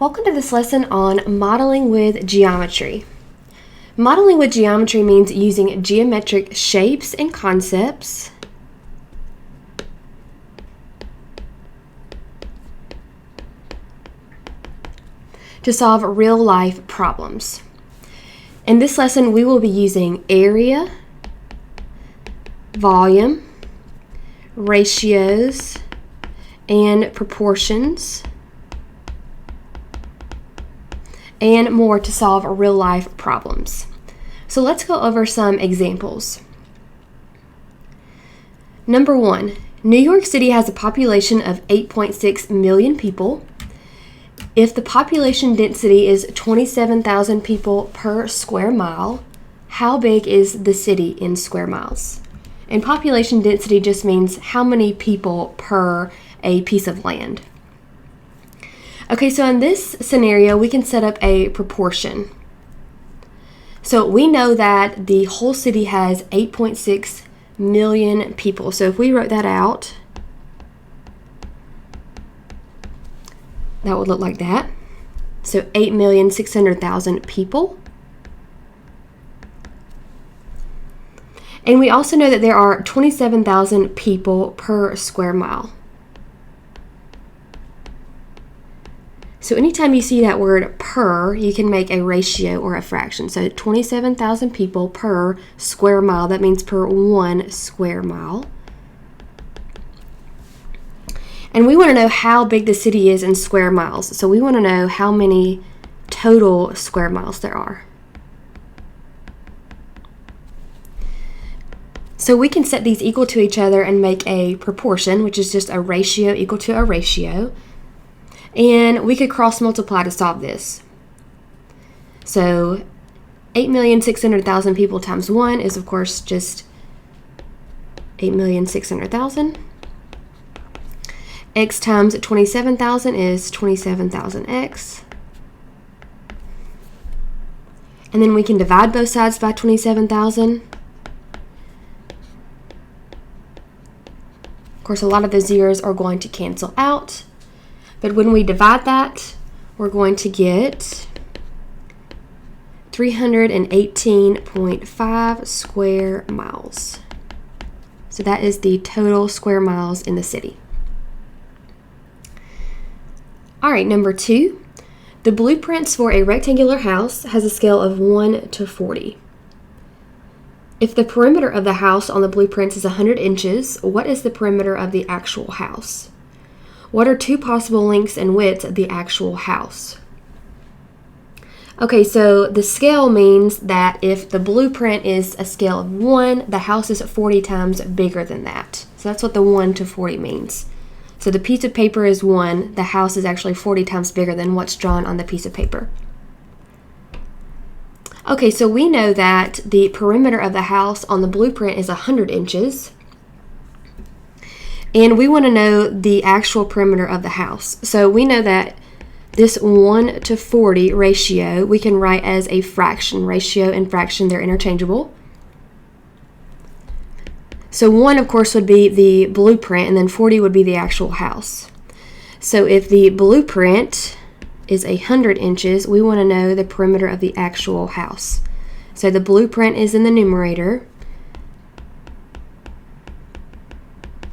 Welcome to this lesson on modeling with geometry. Modeling with geometry means using geometric shapes and concepts to solve real-life problems. In this lesson, we will be using area, volume, ratios, and proportions, and more to solve real-life problems. So let's go over some examples. Number 1, New York City has a population of 8.6 million people. If the population density is 27,000 people per square mile, how big is the city in square miles? And population density just means how many people per a piece of land. Okay, so in this scenario, we can set up a proportion. So we know that the whole city has 8.6 million people. So if we wrote that out, that would look like that. So 8,600,000 people. And we also know that there are 27,000 people per square mile. So anytime you see that word per, you can make a ratio or a fraction. So 27,000 people per square mile, that means per 1 square mile. And we want to know how big the city is in square miles. So we want to know how many total square miles there are. So we can set these equal to each other and make a proportion, which is just a ratio equal to a ratio. And we could cross multiply to solve this. So 8,600,000 people times 1 is, of course, just 8,600,000. X times 27,000 is 27,000x. And then we can divide both sides by 27,000. Of course, a lot of the zeros are going to cancel out. But when we divide that, we're going to get 318.5 square miles. So that is the total square miles in the city. All right, number 2. The blueprints for a rectangular house has a scale of 1 to 40. If the perimeter of the house on the blueprints is 100 inches, what is the perimeter of the actual house? What are 2 possible lengths and widths of the actual house? Okay, so the scale means that if the blueprint is a scale of 1, the house is 40 times bigger than that. So that's what the 1 to 40 means. So the piece of paper is 1, the house is actually 40 times bigger than what's drawn on the piece of paper. Okay, so we know that the perimeter of the house on the blueprint is 100 inches. And we want to know the actual perimeter of the house. So we know that this 1 to 40 ratio we can write as a fraction. Ratio and fraction, they're interchangeable. So 1, of course, would be the blueprint, and then 40 would be the actual house. So if the blueprint is 100 inches, we want to know the perimeter of the actual house. So the blueprint is in the numerator,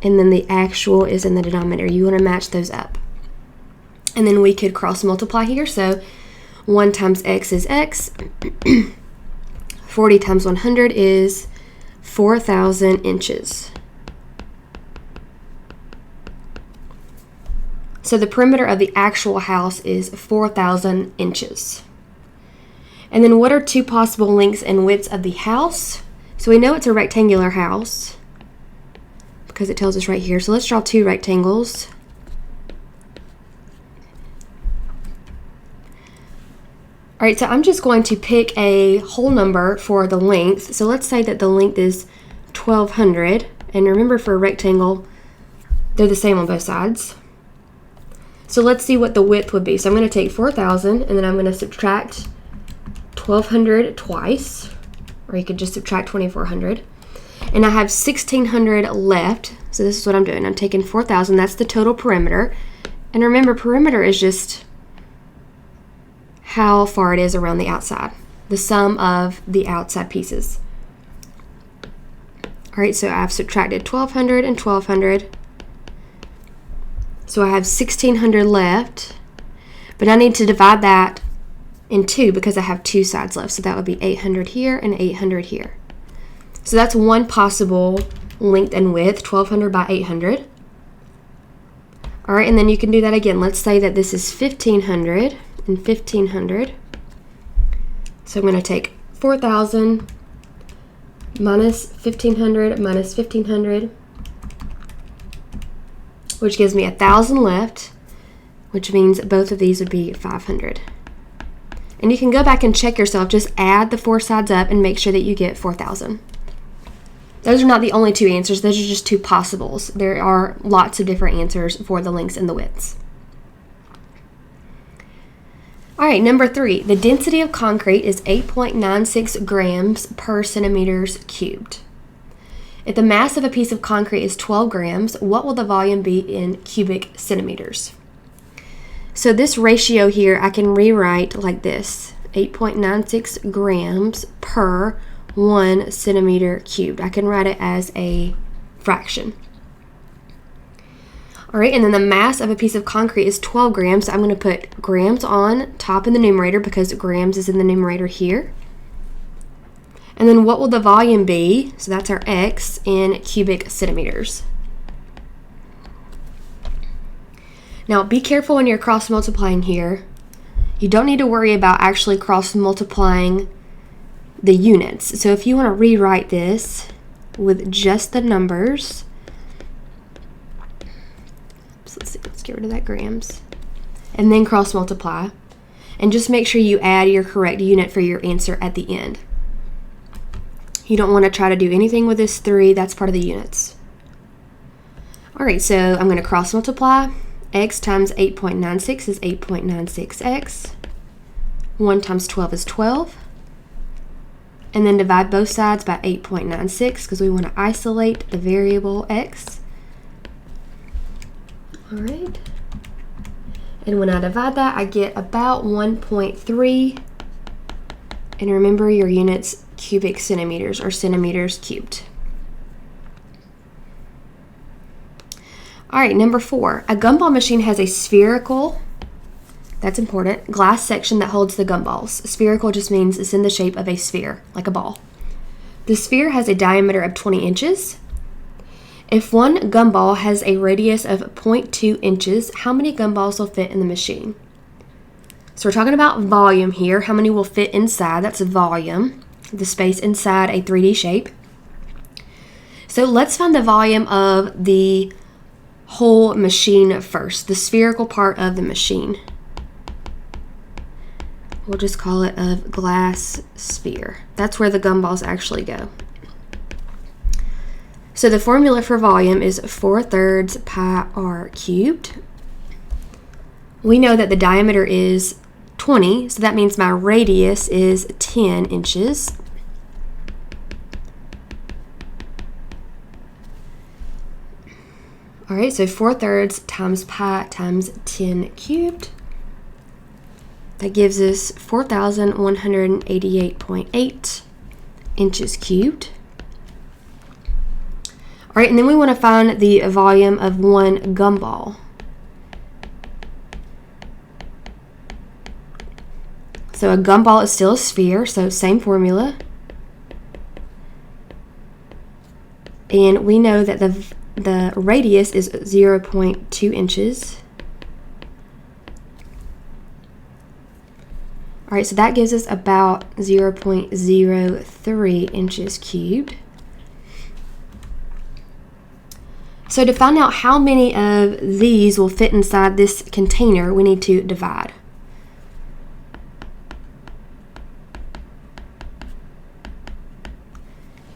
and then the actual is in the denominator. You want to match those up. And then we could cross multiply here. So 1 times x is x. 40 times 100 is 4,000 inches. So the perimeter of the actual house is 4,000 inches. And then what are 2 possible lengths and widths of the house? So we know it's a rectangular house, because it tells us right here. So let's draw 2 rectangles. All right, so I'm just going to pick a whole number for the length. So let's say that the length is 1,200. And remember, for a rectangle, they're the same on both sides. So let's see what the width would be. So I'm going to take 4,000, and then I'm going to subtract 1,200 twice. Or you could just subtract 2,400. And I have 1,600 left. So this is what I'm doing. I'm taking 4,000. That's the total perimeter. And remember, perimeter is just how far it is around the outside, the sum of the outside pieces. All right, so I've subtracted 1,200 and 1,200. So I have 1,600 left, but I need to divide that in 2 because I have 2 sides left. So that would be 800 here and 800 here. So that's one possible length and width, 1,200 by 800. All right, and then you can do that again. Let's say that this is 1,500 and 1,500. So I'm going to take 4,000 minus 1,500 minus 1,500, which gives me 1,000 left, which means both of these would be 500. And you can go back and check yourself. Just add the 4 sides up and make sure that you get 4,000. Those are not the only 2 answers. Those are just 2 possibles. There are lots of different answers for the lengths and the widths. All right, number 3. The density of concrete is 8.96 grams per centimeters cubed. If the mass of a piece of concrete is 12 grams, what will the volume be in cubic centimeters? So this ratio here I can rewrite like this: 8.96 grams per 1 centimeter cubed. I can write it as a fraction. All right, and then the mass of a piece of concrete is 12 grams. So I'm going to put grams on top in the numerator because grams is in the numerator here. And then what will the volume be? So that's our x in cubic centimeters. Now be careful when you're cross multiplying here. You don't need to worry about actually cross multiplying the units. So if you want to rewrite this with just the numbers, let's get rid of that grams, and then cross multiply, and just make sure you add your correct unit for your answer at the end. You don't want to try to do anything with this 3. That's part of the units. All right, so I'm going to cross multiply. X times 8.96 is 8.96x. 1 times 12 is 12. And then divide both sides by 8.96 because we want to isolate the variable x. All right. And when I divide that, I get about 1.3. And remember, your units cubic centimeters or centimeters cubed. All right, number 4. A gumball machine has a spherical, that's important, glass section that holds the gumballs. Spherical just means it's in the shape of a sphere, like a ball. The sphere has a diameter of 20 inches. If one gumball has a radius of 0.2 inches, how many gumballs will fit in the machine? So we're talking about volume here. How many will fit inside? That's volume, the space inside a 3D shape. So let's find the volume of the whole machine first, the spherical part of the machine. We'll just call it a glass sphere. That's where the gumballs actually go. So the formula for volume is 4/3 pi r cubed. We know that the diameter is 20, so that means my radius is 10 inches. All right, so 4/3 times pi times 10 cubed. That gives us 4,188.8 inches cubed. All right, and then we want to find the volume of one gumball. So a gumball is still a sphere, so same formula. And we know that the radius is 0.2 inches. All right, so that gives us about 0.03 inches cubed. So to find out how many of these will fit inside this container, we need to divide.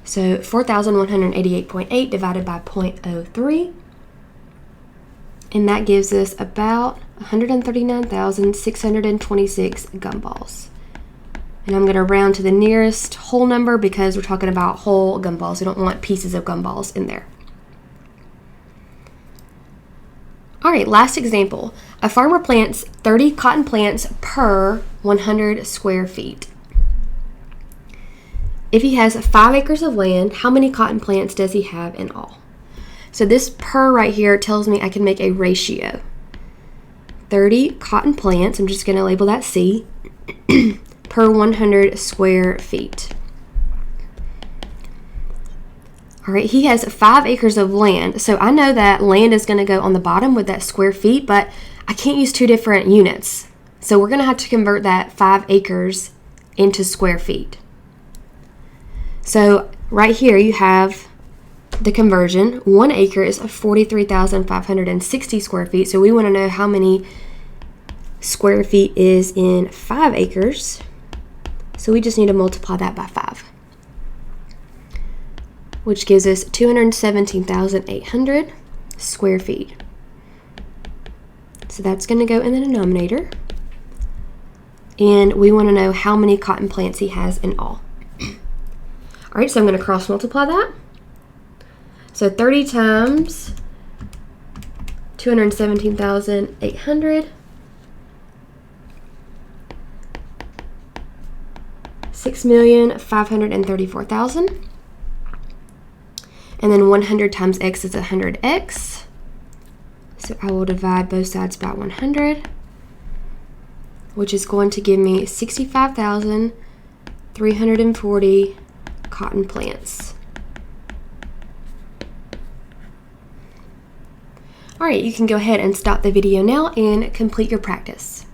So 4,188.8 divided by 0.03, and that gives us about 139,626 gumballs. And I'm going to round to the nearest whole number because we're talking about whole gumballs. We don't want pieces of gumballs in there. All right, last example. A farmer plants 30 cotton plants per 100 square feet. If he has 5 acres of land, how many cotton plants does he have in all? So this per right here tells me I can make a ratio. 30 cotton plants, I'm just going to label that C, per 100 square feet. All right, he has 5 acres of land. So I know that land is going to go on the bottom with that square feet, but I can't use 2 different units. So we're going to have to convert that 5 acres into square feet. So right here you have the conversion. 1 acre is 43,560 square feet. So we want to know how many square feet is in 5 acres. So we just need to multiply that by 5, which gives us 217,800 square feet. So that's going to go in the denominator. And we want to know how many cotton plants he has in all. All right, so I'm going to cross multiply that. So 30 times 217,800, 6,534,000. And then 100 times x is 100x. So I will divide both sides by 100, which is going to give me 65,340 cotton plants. All right, you can go ahead and stop the video now and complete your practice.